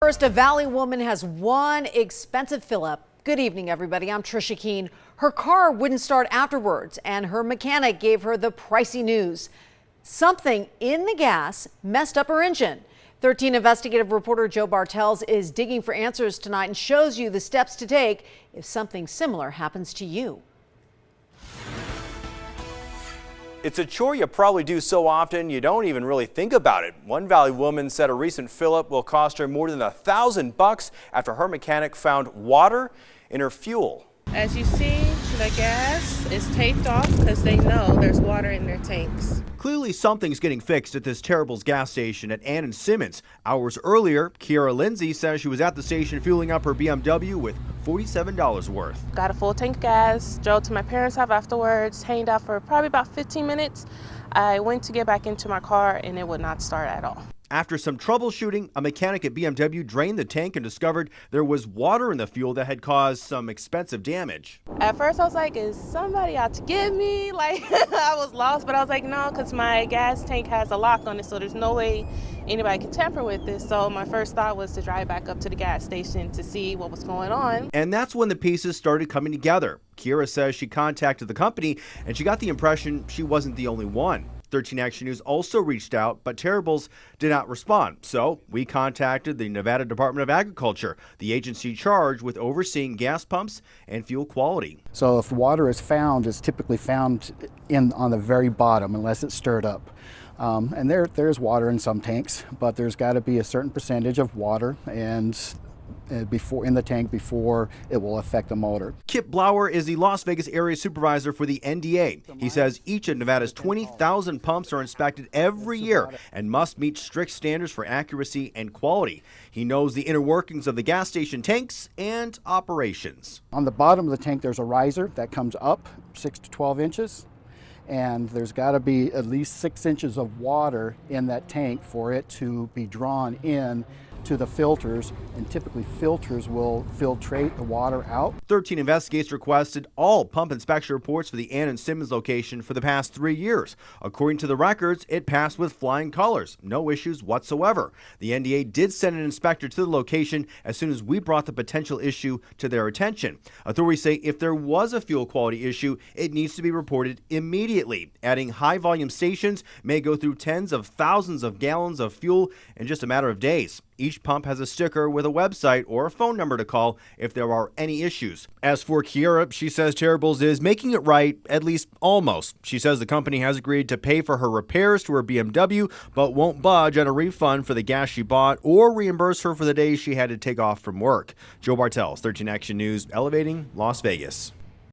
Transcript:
first, a Valley woman has one expensive fill-up. Good evening, everybody. I'm Trisha Keene. Her car wouldn't start afterwards, and her mechanic gave her the pricey news. Something in the gas messed up her engine. 13 investigative reporter Joe Bartels is digging for answers tonight and shows you the steps to take if something similar happens to you. It's a chore you probably do so often you don't even really think about it. One Valley woman said a recent fill-up will cost her more than $1,000 after her mechanic found water in her fuel. As you see, the gas is taped off because they know there's water in their tanks. Clearly something's getting fixed at this Terrible's gas station at Ann and Simmons. Hours earlier, Kiara Lindsay says she was at the station fueling up her BMW with $47 worth. Got a full tank of gas, drove to my parents' house afterwards, hanged out for probably about 15 minutes. I went to get back into my car and it would not start at all. After some troubleshooting, a mechanic at BMW drained the tank and discovered there was water in the fuel that had caused some expensive damage. At first I was like, is somebody out to get me? Like, I was lost, but I was like, no, because my gas tank has a lock on it, so there's no way anybody can tamper with this. So my first thought was to drive back up to the gas station to see what was going on. And that's when the pieces started coming together. Kiara says she contacted the company and she got the impression she wasn't the only one. 13 Action News also reached out, but Terrible's did not respond. So we contacted the Nevada Department of Agriculture, the agency charged with overseeing gas pumps and fuel quality. So if water is found, it's typically found on the very bottom unless it's stirred up. And there's water in some tanks, but there's got to be a certain percentage of water before in the tank before it will affect the motor. Kip Blauer is the Las Vegas area supervisor for the NDA. He says each of Nevada's 20,000 pumps are inspected every year and must meet strict standards for accuracy and quality. He knows the inner workings of the gas station tanks and operations. On the bottom of the tank there's a riser that comes up 6 to 12 inches. And there's got to be at least 6 inches of water in that tank for it to be drawn in to the filters, and typically filters will filtrate the water out. 13 investigators requested all pump inspection reports for the Ann and Simmons location for the past 3 years. According to the records, it passed with flying colors, no issues whatsoever. The NDA did send an inspector to the location as soon as we brought the potential issue to their attention. Authorities say if there was a fuel quality issue, it needs to be reported immediately. Adding high volume stations may go through tens of thousands of gallons of fuel in just a matter of days. Each pump has a sticker with a website or a phone number to call if there are any issues. As for Kiara, she says Terrible's is making it right, at least almost. She says the company has agreed to pay for her repairs to her BMW, but won't budge on a refund for the gas she bought or reimburse her for the days she had to take off from work. Joe Bartels, 13 Action News, elevating Las Vegas.